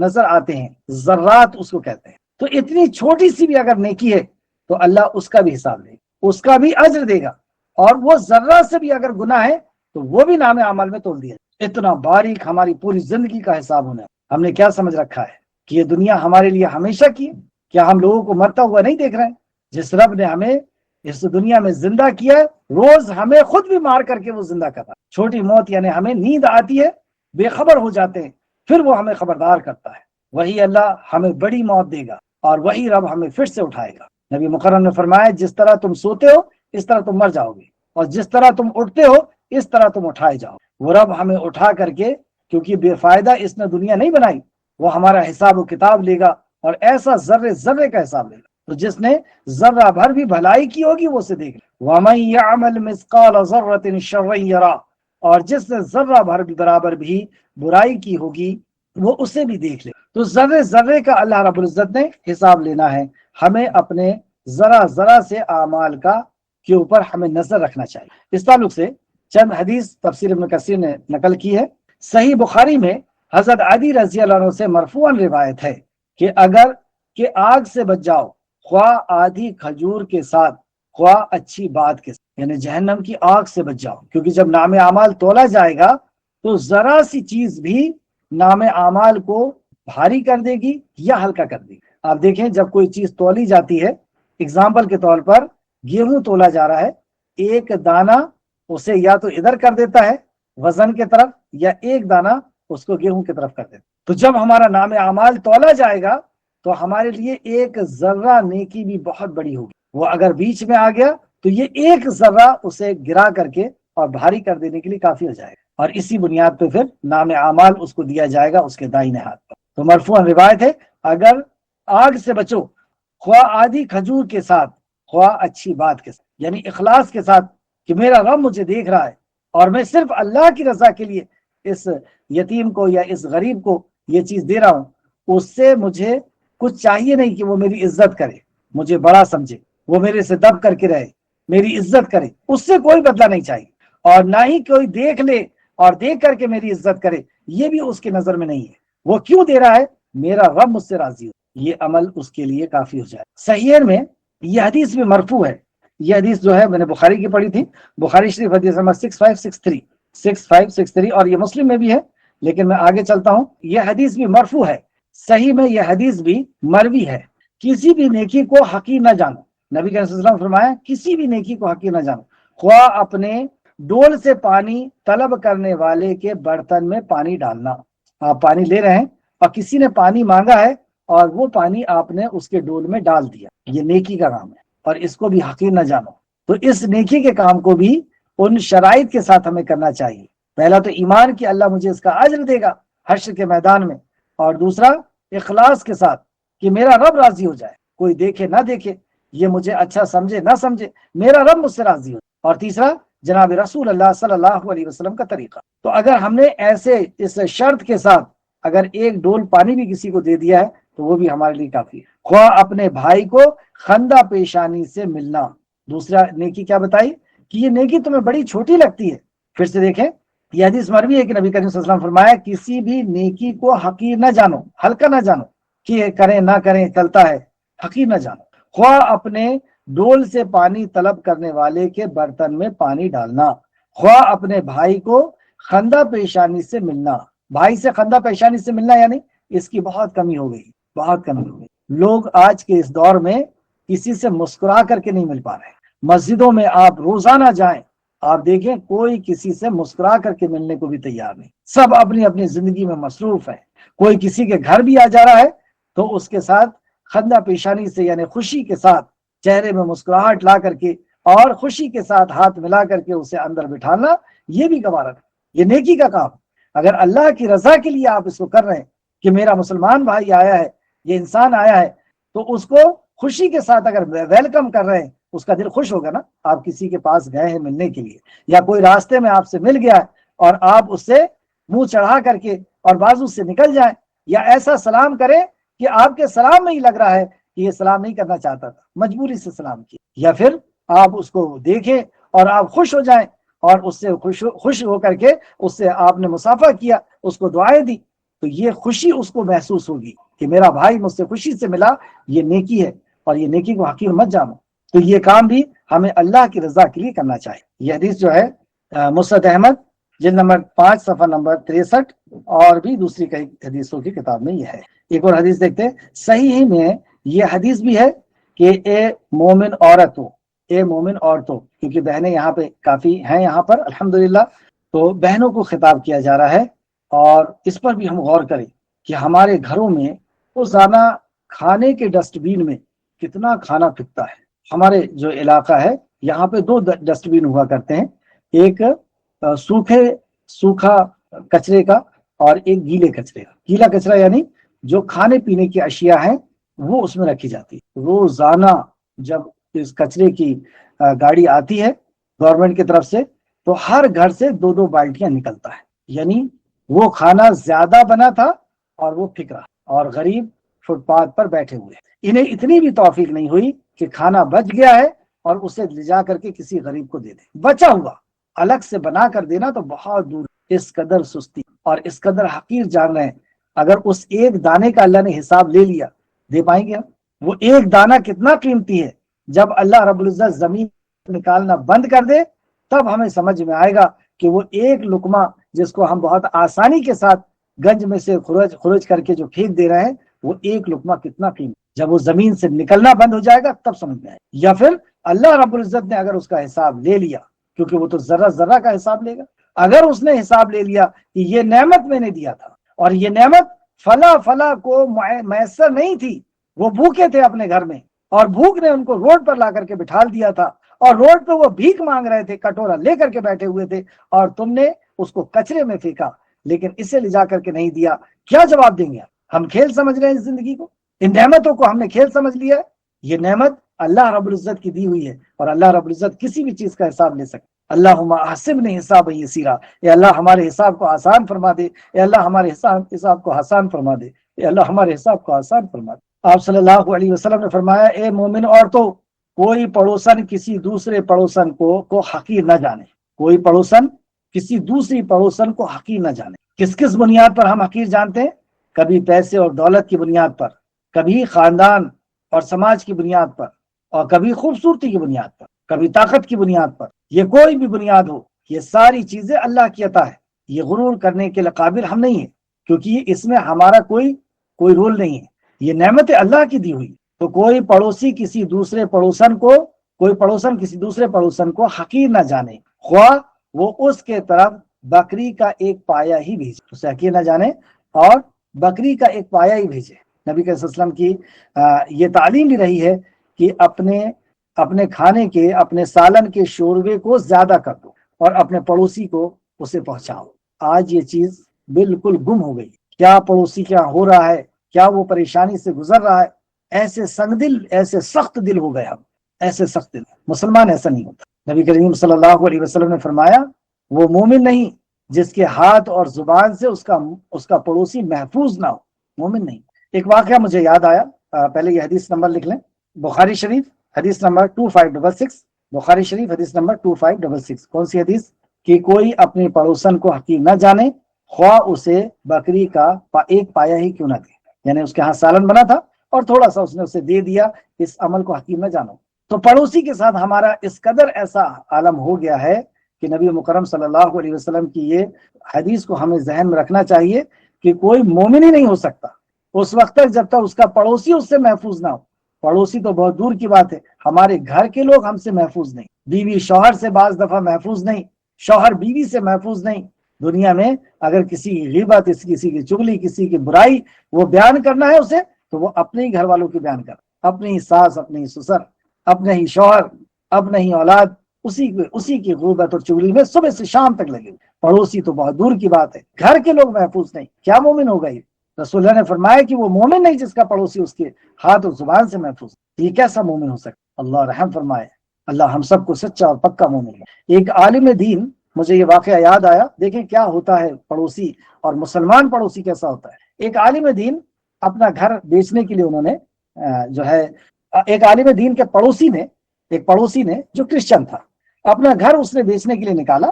نظر آتے ہیں، ذرات اس کو کہتے ہیں. تو اتنی چھوٹی سی بھی اگر نیکی ہے تو اللہ اس کا بھی حساب لے گا، اس کا بھی اجر دے گا. اور وہ ذرہ سے بھی اگر گناہ ہے تو وہ بھی نام اعمال میں تول دیا. اتنا باریک ہماری پوری زندگی کا حساب ہونا ہے. ہم نے کیا سمجھ رکھا ہے کہ یہ دنیا ہمارے لیے ہمیشہ کی ہے؟ کیا ہم لوگوں کو مرتا ہوا نہیں دیکھ رہے ہیں؟ جس رب نے ہمیں اس دنیا میں زندہ کیا ہے، روز ہمیں خود بھی مار کر کے وہ زندہ کر رہا ہے. چھوٹی موت یعنی ہمیں نیند آتی ہے، بے خبر ہو جاتے ہیں، پھر وہ ہمیں خبردار کرتا ہے. وہی اللہ ہمیں بڑی موت دے گا اور وہی رب ہمیں پھر سے اٹھائے گا. نبی مکرم نے فرمایا جس طرح تم سوتے ہو اس طرح تم مر جاؤ گے، اور جس طرح تم اٹھتے ہو اس طرح تم اٹھائے جاؤ. وہ رب ہمیں اٹھا کر کے، کیونکہ بے فائدہ اس نے دنیا نہیں بنائی، وہ ہمارا حساب و کتاب لے گا اور ایسا ذرے ذرے کا حساب لے گا. تو جس نے ذرہ بھر بھی بھلائی کی ہوگی وہ اسے دیکھ لے. وَمَن يَعْمَلْ مِثْقَالَ ذَرَّةٍ شَرًّا يَرَهُ، اور جس نے ذرہ بھر بھی برابر بھی برائی کی ہوگی وہ اسے بھی دیکھ لے. تو ذرے ذرے کا اللہ رب العزت نے حساب لینا ہے. ہمیں اپنے ذرہ ذرہ سے اعمال کا کے اوپر ہمیں نظر رکھنا چاہیے. اس تعلق سے چند حدیث تفسیر ابن کثیر نے نقل کی ہے. صحیح بخاری میں حضرت علی رضی اللہ عنہ سے مرفوعاً روایت ہے کہ اگر کہ آگ سے بچ جاؤ خواہ آدھی کھجور کے ساتھ خواہ اچھی بات کے ساتھ، یعنی جہنم کی آگ سے بچ جاؤ. کیونکہ جب نام اعمال تولا جائے گا تو ذرا سی چیز بھی نام اعمال کو بھاری کر دے گی یا ہلکا کر دے گی. آپ دیکھیں جب کوئی چیز تولی جاتی ہے، اگزامپل کے طور پر گیہوں تولا جا رہا ہے، ایک دانہ اسے یا تو ادھر کر دیتا ہے وزن کی طرف یا ایک دانہ اس کو گیہوں کی طرف کر دیتے. تو جب ہمارا نام اعمال تولا جائے گا تو ہمارے لیے ایک ذرہ نیکی بھی بہت بڑی ہوگی. وہ اگر بیچ میں آ گیا تو یہ ایک ذرہ اسے گرا کر کے اور بھاری کر دینے کے لیے کافی ہو جائے گا، اور اسی بنیاد پہ پھر نام اعمال اس کو دیا جائے گا اس کے دائیں ہاتھ پر. تو مرفوعاً روایت ہے، اگر آگ سے بچو خواہ آدھی کھجور کے ساتھ خواہ اچھی بات کے ساتھ، یعنی اخلاص کے ساتھ کہ میرا رب مجھے دیکھ رہا ہے اور میں صرف اللہ کی رضا کے لیے اس یتیم کو یا اس غریب کو یہ چیز دے رہا ہوں، اس سے مجھے کچھ چاہیے نہیں کہ وہ میری عزت کرے، مجھے بڑا سمجھے، وہ میرے سے دب کر کے رہے، میری عزت کرے، اس سے کوئی بدلہ نہیں چاہیے، اور نہ ہی کوئی دیکھ لے اور دیکھ کر کے میری عزت کرے، یہ بھی اس کی نظر میں نہیں ہے. وہ کیوں دے رہا ہے؟ میرا رب مجھ سے راضی ہو، یہ عمل اس کے لیے کافی ہو جائے. صحیح میں یہ حدیث بھی مرفوع ہے. یہ حدیث جو ہے میں نے بخاری کی پڑھی تھی، بخاری شریف حدیث نمبر 6563 اور یہ مسلم میں بھی ہے، لیکن میں آگے چلتا ہوں. یہ حدیث بھی مرفوع ہے. صحیح میں یہ حدیث بھی مروی ہے. کسی بھی نیکی کو حقیر نہ جانو، نبی کریم صلی اللہ علیہ وسلم نے فرمایا کسی بھی نیکی کو حقیر نہ جانو، خواہ اپنے ڈول سے پانی طلب کرنے والے کے برتن میں پانی ڈالنا. آپ پانی لے رہے ہیں اور کسی نے پانی مانگا ہے اور وہ پانی آپ نے اس کے ڈول میں ڈال دیا، یہ نیکی کا کام ہے اور اس کو بھی حقیر نہ جانو. تو اس نیکی کے کام کو بھی ان شرائط کے ساتھ ہمیں کرنا چاہیے. پہلا تو ایمان کہ اللہ مجھے اس کا اجر دے گا حشر کے میدان میں، اور دوسرا اخلاص کے ساتھ کہ میرا رب راضی ہو جائے، کوئی دیکھے نہ دیکھے، یہ مجھے اچھا سمجھے نہ سمجھے، میرا رب مجھ سے راضی ہو. اور تیسرا جناب رسول اللہ صلی اللہ علیہ وسلم کا طریقہ. تو اگر ہم نے ایسے اس شرط کے ساتھ اگر ایک ڈول پانی بھی کسی کو دے دیا ہے تو وہ بھی ہمارے لیے کافی ہے. خواہ اپنے بھائی کو خندہ پیشانی سے ملنا. دوسرا نیکی کیا بتائی کہ یہ نیکی تمہیں بڑی چھوٹی لگتی ہے. پھر سے دیکھیں یہ حدیث مروی ہے کہ نبی کریم صلی اللہ علیہ وسلم فرمایا کسی بھی نیکی کو حقیر نہ جانو، ہلکا نہ جانو کہ کریں نہ کریں چلتا ہے، حقیر نہ جانو. خواہ اپنے ڈول سے پانی طلب کرنے والے کے برتن میں پانی ڈالنا، خواہ اپنے بھائی کو خندہ پیشانی سے ملنا. بھائی سے خندہ پیشانی سے ملنا یعنی اس کی بہت کمی ہو گئی، بہت کمی ہو گئی. لوگ آج کے اس دور میں کسی سے مسکرا کر کے نہیں مل پا رہے. مسجدوں میں آپ روزانہ جائیں، آپ دیکھیں کوئی کسی سے مسکرا کر کے ملنے کو بھی تیار نہیں. سب اپنی اپنی زندگی میں مصروف ہے. کوئی کسی کے گھر بھی آ جا رہا ہے تو اس کے ساتھ خندہ پیشانی سے یعنی خوشی کے ساتھ چہرے میں مسکراہٹ لا کر کے اور خوشی کے ساتھ ہاتھ ملا کر کے اسے اندر بٹھانا، یہ بھی گوارا ہے، یہ نیکی کا کام. اگر اللہ کی رضا کے لیے آپ اس کو کر رہے ہیں کہ میرا مسلمان بھائی آیا ہے، یہ انسان آیا ہے، تو اس کو خوشی کے ساتھ اگر ویلکم کر رہے ہیں، اس کا دل خوش ہوگا نا. آپ کسی کے پاس گئے ہیں ملنے کے لیے، یا کوئی راستے میں آپ سے مل گیا ہے اور آپ اس سے منہ چڑھا کر کے اور بازو سے نکل جائیں، یا ایسا سلام کریں کہ آپ کے سلام میں ہی لگ رہا ہے کہ یہ سلام نہیں کرنا چاہتا تھا، مجبوری سے سلام کیا، یا پھر آپ اس کو دیکھیں اور آپ خوش ہو جائیں اور اس سے خوش ہو کر کے اس سے آپ نے مصافحہ کیا، اس کو دعائیں دی، تو یہ خوشی اس کو محسوس ہوگی کہ میرا بھائی مجھ سے خوشی سے ملا. یہ نیکی ہے اور یہ نیکی کو حقیر مت جانو. تو یہ کام بھی ہمیں اللہ کی رضا کے لیے کرنا چاہیے. یہ حدیث جو ہے مسند احمد جلد نمبر 5 صفحہ نمبر 63 اور بھی دوسری کئی حدیثوں کی کتاب میں یہ ہے. ایک اور حدیث دیکھتے ہیں. صحیح میں یہ حدیث بھی ہے کہ اے مومن عورتوں، اے مومن عورتوں، کیونکہ بہنیں یہاں پہ کافی ہیں یہاں پر الحمدللہ، تو بہنوں کو خطاب کیا جا رہا ہے. اور اس پر بھی ہم غور کریں کہ ہمارے گھروں میں روزانہ کھانے کے ڈسٹ بین میں کتنا کھانا پھینکتا ہے. ہمارے جو علاقہ ہے یہاں پہ 2 ڈسٹ بین ہوا کرتے ہیں، ایک سوکھا کچرے کا اور ایک گیلے کچرے کا. گیلا کچرا یعنی جو کھانے پینے کی اشیاء ہیں وہ اس میں رکھی جاتی ہے. روزانہ جب اس کچرے کی گاڑی آتی ہے گورنمنٹ کی طرف سے تو ہر گھر سے 2 بالٹیاں نکلتا ہے، یعنی وہ کھانا زیادہ بنا تھا اور وہ پھینک رہا، اور غریب فٹ پاتھ پر بیٹھے ہوئے. انہیں اتنی بھی توفیق نہیں ہوئی کہ کھانا بچ گیا ہے اور اسے لے جا کر کے کسی غریب کو دے دیں. بچا ہوا الگ سے بنا کر دینا تو بہت دور. اس قدر سستی اور اس قدر حقیر جان رہے ہیں. اگر اس ایک دانے کا اللہ نے حساب لے لیا، دے پائیں گے ہم؟ وہ ایک دانہ کتنا قیمتی ہے. جب اللہ رب العزت زمین نکالنا بند کر دے تب ہمیں سمجھ میں آئے گا کہ وہ ایک لقمہ جس کو ہم بہت آسانی کے ساتھ گنج میں سے خروج کر کے جو پھینک دے رہے ہیں، وہ ایک لقمہ کتنا قیمتی. جب وہ زمین سے نکلنا بند ہو جائے گا تب سمجھ میں آئے. یا پھر اللہ رب العزت نے اگر اس کا حساب لے لیا، کیونکہ وہ تو ذرہ ذرہ کا حساب لے گا. اگر اس نے حساب لے لیا کہ یہ نعمت میں نے دیا تھا اور یہ نعمت فلاں فلاں کو میسر نہیں تھی، وہ بھوکے تھے اپنے گھر میں اور بھوک نے ان کو روڈ پر لا کر کے بٹھال دیا تھا، اور روڈ پہ وہ بھیک مانگ رہے تھے، کٹورا لے کر کے بیٹھے ہوئے تھے، اور تم نے اس کو کچرے میں پھینکا لیکن اسے لے جا کر کے نہیں دیا، کیا جواب دیں گے؟ ہم کھیل سمجھ رہے ہیں اس زندگی کو، ان نعمتوں کو ہم نے کھیل سمجھ لیا ہے۔ یہ نعمت اللہ رب العزت کی دی ہوئی ہے، اور اللہ رب العزت کسی بھی چیز کا حساب لے سکتے۔ اللہم احسبنی حسابا یسیرا، اے اللہ ہمارے حساب کو آسان فرما دے، اے اللہ ہمارے حساب کو آسان فرما دے، اے اللہ ہمارے حساب کو آسان فرما دے۔ آپ صلی اللہ علیہ وسلم نے فرمایا، اے مومن عورتوں، کوئی پڑوسن کسی دوسرے پڑوسن کو حقیر نہ جانے، کوئی پڑوسن کسی دوسری پڑوسن کو حقیر نہ جانے۔ کس کس بنیاد پر ہم حقیر جانتے ہیں؟ کبھی پیسے اور دولت کی بنیاد پر، کبھی خاندان اور سماج کی بنیاد پر، اور کبھی خوبصورتی کی بنیاد پر، کبھی طاقت کی بنیاد پر۔ یہ کوئی بھی بنیاد ہو، یہ ساری چیزیں اللہ کی عطا ہے۔ یہ غرور کرنے کے قابل ہم نہیں ہیں، کیونکہ اس میں ہمارا کوئی رول نہیں ہے، یہ نعمت اللہ کی دی ہوئی۔ تو کوئی پڑوسی کسی دوسرے پڑوسن کو، کوئی پڑوسن کسی دوسرے پڑوسن کو حقیر نہ جانے، خواہ وہ اس کے طرف بکری کا ایک پایا ہی بھیجے، اسے حقیر نہ جانے اور بکری کا ایک پایا ہی بھیجے۔ نبی صلی اللہ علیہ وسلم کی یہ تعلیم بھی رہی ہے کہ اپنے کھانے کے، اپنے سالن کے شوربے کو زیادہ کر دو اور اپنے پڑوسی کو اسے پہنچاؤ۔ آج یہ چیز بالکل گم ہو گئی، کیا پڑوسی کیا ہو رہا ہے، کیا وہ پریشانی سے گزر رہا ہے، ایسے سنگ دل، ایسے سخت دل ہو گئے ہم، ایسے سخت دل۔ مسلمان ایسا نہیں ہوتا۔ نبی کریم صلی اللہ علیہ وسلم نے فرمایا، وہ مومن نہیں جس کے ہاتھ اور زبان سے اس کا پڑوسی محفوظ نہ ہو، مومن نہیں۔ ایک واقعہ مجھے یاد آیا، پہلے یہ حدیث نمبر لکھ لیں، بخاری شریف حدیث نمبر 2566، بخاری شریف حدیث نمبر 2566۔ کون سی حدیث؟ کہ کوئی اپنے پڑوسن کو حقیر نہ جانے، خواہ اسے بکری کا ایک پایا ہی کیوں نہ دے۔ یعنی اس کے ہاں سالن بنا تھا اور تھوڑا سا اس نے اسے دے دیا، اس عمل کو حقیر نہ جانو۔ تو پڑوسی کے ساتھ ہمارا اس قدر ایسا عالم ہو گیا ہے کہ نبی مکرم صلی اللہ علیہ وسلم کی یہ حدیث کو ہمیں ذہن میں رکھنا چاہیے کہ کوئی مومن ہی نہیں ہو سکتا اس وقت تک جب تک اس کا پڑوسی اس سے محفوظ نہ ہو۔ پڑوسی تو بہت دور کی بات ہے، ہمارے گھر کے لوگ ہم سے محفوظ نہیں، بیوی شوہر سے بعض دفعہ محفوظ نہیں، شوہر بیوی سے محفوظ نہیں۔ دنیا میں اگر کسی کی غیبت، کسی کی چغلی، کسی کی برائی وہ بیان کرنا ہے اسے، تو وہ اپنے ہی گھر والوں کی بیان کر، اپنی ہی ساس، اپنی ہی سسر، اپنے ہی شوہر، اپنے ہی اولاد، اسی کی غیبت اور چغلی میں صبح سے شام تک لگے۔ پڑوسی تو بہت دور کی بات ہے، گھر کے لوگ محفوظ نہیں، کیا مومن ہوگا یہ؟ رسول اللہ نے فرمایا کہ وہ مومن نہیں جس کا پڑوسی اس کے ہاتھ اور زبان سے محفوظ، یہ کیسا مومن ہو سکتا؟ اللہ رحم فرمائے، اللہ ہم سب کو سچا اور پکا مومن ہے۔ ایک عالم دین، مجھے یہ واقعہ یاد آیا، دیکھیں کیا ہوتا ہے پڑوسی اور مسلمان پڑوسی کیسا ہوتا ہے۔ ایک عالم دین اپنا گھر بیچنے کے لیے انہوں نے ایک عالم دین کے ایک پڑوسی نے جو کرسچن تھا، اپنا گھر اس نے بیچنے کے لیے نکالا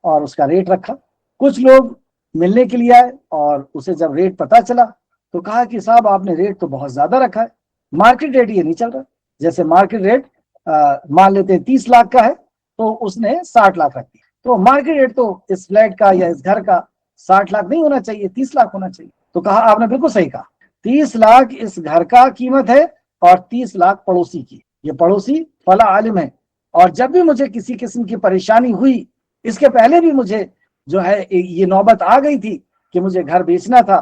اور اس کا ریٹ رکھا۔ کچھ لوگ ملنے کے لیے آئے اور اسے جب ریٹ پتا چلا تو کہا کہ صاحب آپ نے ریٹ تو بہت زیادہ رکھا ہے، مارکیٹ ریٹ یہ نہیں چل رہا۔ جیسے مارکیٹ ریٹ مان لیتے ہیں 30 لاکھ کا ہے تو اس نے 60 لاکھ رکھ دیا، تو مارکیٹ ریٹ تو اس فلیٹ کا یا اس گھر کا 60 لاکھ نہیں ہونا چاہیے، 30 لاکھ ہونا چاہیے۔ تو کہا آپ نے بالکل صحیح کہا، 30 لاکھ اس گھر کا قیمت ہے اور 30 لاکھ پڑوسی کی۔ یہ پڑوسی فلاں عالم ہے، اور جب بھی مجھے کسی قسم کی پریشانی ہوئی، اس کے پہلے بھی مجھے جو ہے یہ نوبت آ گئی تھی کہ مجھے گھر بیچنا تھا،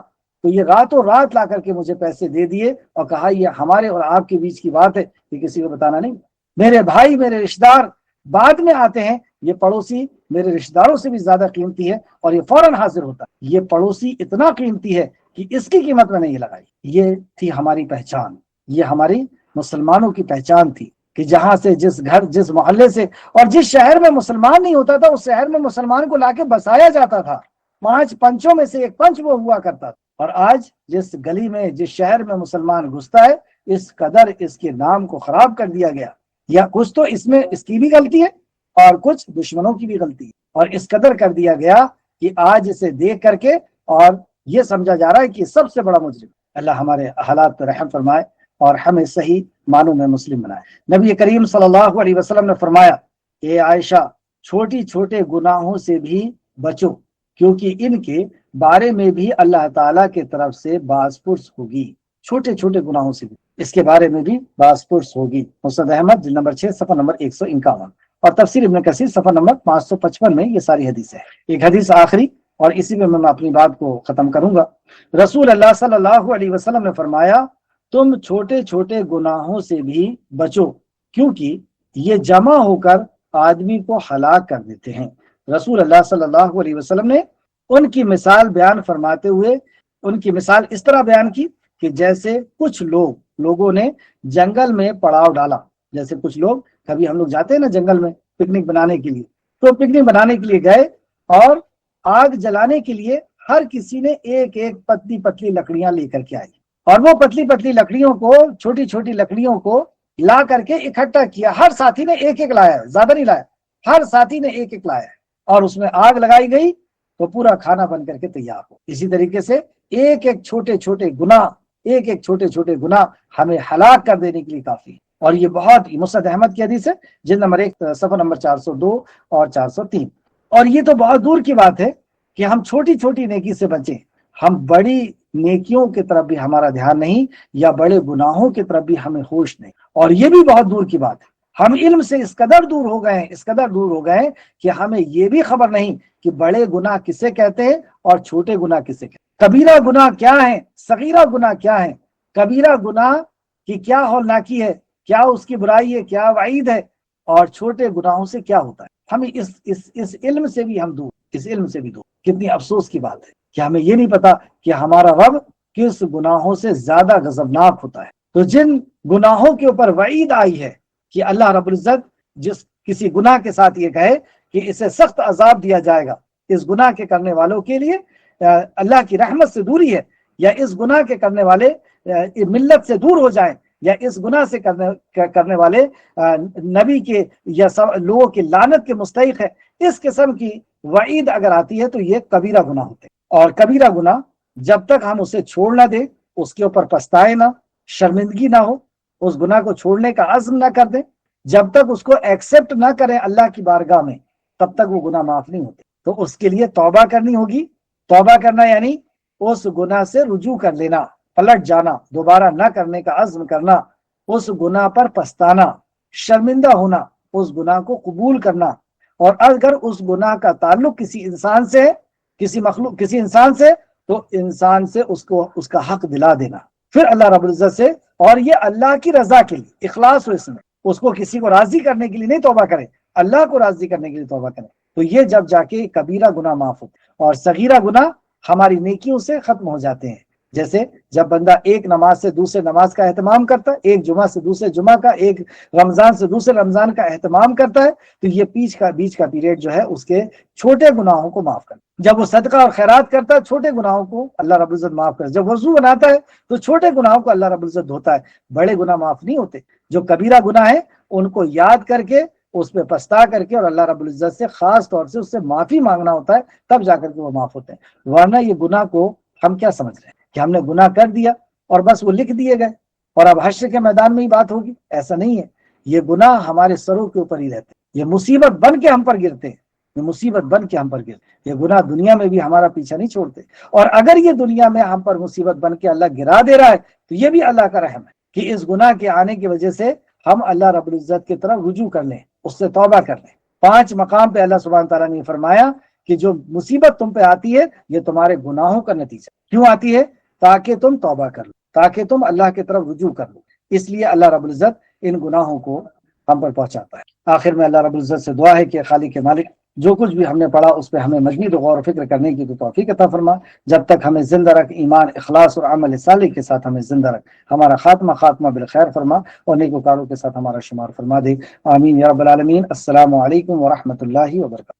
تو یہ راتوں رات لا کر کے مجھے پیسے دے دیے اور کہا یہ ہمارے اور آپ کے بیچ کی بات ہے، یہ کسی کو بتانا نہیں۔ میرے بھائی، میرے رشتہ دار بعد میں آتے ہیں، یہ پڑوسی میرے رشتہ داروں سے بھی زیادہ قیمتی ہے اور یہ فوراً حاضر ہوتا ہے۔ یہ پڑوسی اتنا قیمتی ہے کہ اس کی قیمت میں نہیں لگائی۔ یہ تھی ہماری پہچان، یہ ہماری مسلمانوں کی پہچان تھی کہ جہاں سے، جس گھر، جس محلے سے اور جس شہر میں مسلمان نہیں ہوتا تھا اس شہر میں مسلمان کو لا کے بسایا جاتا تھا۔ 5 پنچوں میں سے ایک پنچ وہ ہوا کرتا تھا۔ اور آج جس گلی میں، جس شہر میں مسلمان گھستا ہے، اس قدر اس کے نام کو خراب کر دیا گیا، یا کچھ تو اس میں اس کی بھی غلطی ہے اور کچھ دشمنوں کی بھی غلطی ہے، اور اس قدر کر دیا گیا کہ آج اسے دیکھ کر کے اور یہ سمجھا جا رہا ہے کہ سب سے بڑا مجرم۔ اللہ ہمارے حالات پر رحم فرمائے اور ہمیں صحیح معنوں میں مسلم بنائے۔ نبی کریم صلی اللہ علیہ وسلم نے فرمایا، اے عائشہ، چھوٹی چھوٹے گناہوں سے بھی بچو، کیونکہ ان کے بارے میں بھی اللہ تعالیٰ کے طرف سے باز پرس ہوگی۔ چھوٹے چھوٹے گناہوں سے بھی اس کے بارے میں بھی باز پرس ہوگی۔ مسند احمد جلد نمبر 6 صفحہ نمبر 151۔ اور تفسیر ابن کثیر صفحہ نمبر 555 میں یہ ساری حدیث ہے۔ ایک حدیث آخری اور اسی میں میں اپنی بات کو ختم کروں گا۔ رسول اللہ صلی اللہ علیہ وسلم نے فرمایا تم چھوٹے چھوٹے گناہوں سے بھی بچو کیونکہ یہ جمع ہو کر آدمی کو ہلاک کر دیتے ہیں۔ رسول اللہ صلی اللہ علیہ وسلم نے ان کی مثال بیان فرماتے ہوئے ان کی مثال اس طرح بیان کی کہ جیسے کچھ لوگوں نے جنگل میں پڑاؤ ڈالا۔ جیسے کچھ لوگ، کبھی ہم لوگ جاتے ہیں نا جنگل میں پکنک بنانے کے لیے، تو پکنک بنانے کے لیے گئے اور آگ جلانے کے لیے ہر کسی نے ایک ایک پتلی پتلی لکڑیاں لے کر کے آئی، اور وہ پتلی پتلی لکڑیوں کو، چھوٹی چھوٹی لکڑیوں کو لا کر کے اکٹھا کیا۔ ہر ساتھی نے ایک ایک لایا، زیادہ نہیں لایا، ہر ساتھی نے ایک ایک لایا، اور اس میں آگ لگائی گئی تو پورا کھانا بن کر کے تیار ہو۔ اسی طریقے سے ایک ایک چھوٹے چھوٹے گناہ ہمیں ہلاک کر دینے کے لیے کافی ہے۔ اور یہ بہت مسند احمد کی حدیث ہے، جلد نمبر 1 صفحہ نمبر 402 اور 403۔ اور یہ تو بہت دور کی بات ہے کہ ہم چھوٹی چھوٹی نیکی سے بچیں، ہم بڑی نیکیوں کی طرف بھی ہمارا دھیان نہیں، یا بڑے گناہوں کی طرف بھی ہمیں ہوش نہیں، اور یہ بھی بہت دور کی بات ہے۔ ہم علم سے اس قدر دور ہو گئے کہ ہمیں یہ بھی خبر نہیں کہ بڑے گناہ کسے کہتے ہیں اور چھوٹے گناہ کسے کہتے ہیں، کبیرہ گناہ کیا ہیں، صغیرہ گناہ کیا ہیں، کبیرہ گناہ کی کیا ہولناکی ہے، کیا اس کی برائی ہے، کیا وعید ہے، اور چھوٹے گناہوں سے کیا ہوتا ہے۔ ہمیں اس علم سے بھی دور۔ کتنی افسوس کی بات ہے کہ ہمیں یہ نہیں پتا کہ ہمارا رب کس گناہوں سے زیادہ غضبناک ہوتا ہے۔ تو جن گناہوں کے اوپر وعید آئی ہے کہ اللہ رب العزت جس کسی گناہ کے ساتھ یہ کہے کہ اسے سخت عذاب دیا جائے گا، اس گناہ کے کرنے والوں کے لیے اللہ کی رحمت سے دوری ہے، یا اس گناہ کے کرنے والے ملت سے دور ہو جائیں، یا اس گناہ سے کرنے والے نبی کے یا لوگوں کی لعنت کے مستحق ہے، اس قسم کی وعید اگر آتی ہے تو یہ کبیرہ گناہ ہوتے ہیں۔ اور کبیرہ گناہ جب تک ہم اسے چھوڑ نہ دیں، اس کے اوپر پچھتائے نہ، شرمندگی نہ ہو، اس گناہ کو چھوڑنے کا عزم نہ کر دیں، جب تک اس کو ایکسپٹ نہ کریں اللہ کی بارگاہ میں، تب تک وہ گناہ معاف نہیں ہوتے۔ تو اس کے لیے توبہ کرنی ہوگی۔ توبہ کرنا یعنی اس گناہ سے رجوع کر لینا، پلٹ جانا، دوبارہ نہ کرنے کا عزم کرنا، اس گناہ پر پچھتانا، شرمندہ ہونا، اس گناہ کو قبول کرنا، اور اگر اس گناہ کا تعلق کسی انسان سے، کسی انسان سے، تو انسان سے اس کا حق دلا دینا، پھر اللہ رب العزت سے، اور یہ اللہ کی رضا کے لیے، اخلاص ہو اس میں، اس کو کسی کو راضی کرنے کے لیے نہیں توبہ کرے، اللہ کو راضی کرنے کے لیے توبہ کرے، تو یہ جب جا کے کبیرہ گناہ معاف ہوتے ہیں۔ اور صغیرہ گناہ ہماری نیکیوں سے ختم ہو جاتے ہیں۔ جیسے جب بندہ ایک نماز سے دوسرے نماز کا اہتمام کرتا ہے، ایک جمعہ سے دوسرے جمعہ کا، ایک رمضان سے دوسرے رمضان کا اہتمام کرتا ہے، تو یہ بیچ کا پیریڈ جو ہے اس کے چھوٹے گناہوں کو معاف کرتا ہے۔ جب وہ صدقہ اور خیرات کرتا ہے، چھوٹے گناہوں کو اللہ رب العزت معاف کرتا ہے۔ جب وضو بناتا ہے تو چھوٹے گناہوں کو اللہ رب العزت دھوتا ہے، بڑے گناہ معاف نہیں ہوتے۔ جو کبیرہ گناہ ہے ان کو یاد کر کے، اس پہ پچھتا کر کے، اور اللہ رب العزت سے خاص طور سے اس سے معافی مانگنا ہوتا ہے، تب جا کر کے وہ معاف ہوتے ہیں۔ ورنہ یہ گناہ کو ہم کیا سمجھ رہے ہیں کہ ہم نے گناہ کر دیا اور بس وہ لکھ دیے گئے اور اب حشر کے میدان میں ہی بات ہوگی، ایسا نہیں ہے۔ یہ گناہ ہمارے سروں کے اوپر ہی رہتے ہیں، یہ مصیبت بن کے ہم پر گرتے ہیں، یہ گناہ دنیا میں بھی ہمارا پیچھا نہیں چھوڑتے، اور اگر یہ دنیا میں ہم پر مصیبت بن کے اللہ گرا دے رہا ہے تو یہ بھی اللہ کا رحم ہے کہ اس گناہ کے آنے کی وجہ سے ہم اللہ رب العزت کی طرف رجوع کر لیں، اس سے توبہ کر لیں۔ 5 مقام پہ اللہ سبحانہ تعالیٰ نے فرمایا کہ جو مصیبت تم پہ آتی ہے یہ تمہارے گناہوں کا نتیجہ کیوں آتی ہے؟ تاکہ تم توبہ کر لو، تاکہ تم اللہ کی طرف رجوع کر لو، اس لیے اللہ رب العزت ان گناہوں کو ہم پر پہنچاتا ہے۔ آخر میں اللہ رب العزت سے دعا ہے کہ خالق مالک جو کچھ بھی ہم نے پڑھا اس پہ ہمیں مزید غور و فکر کرنے کی تو توفیق عطا فرما، جب تک ہمیں زندہ رکھ، ایمان، اخلاص اور عمل صالح کے ساتھ ہمیں زندہ رکھ، ہمارا خاتمہ بالخیر فرما، اور نیکوکاروں کے ساتھ ہمارا شمار فرما دے، آمین یا رب العالمین۔ السلام علیکم ورحمۃ اللہ وبرکاتہ۔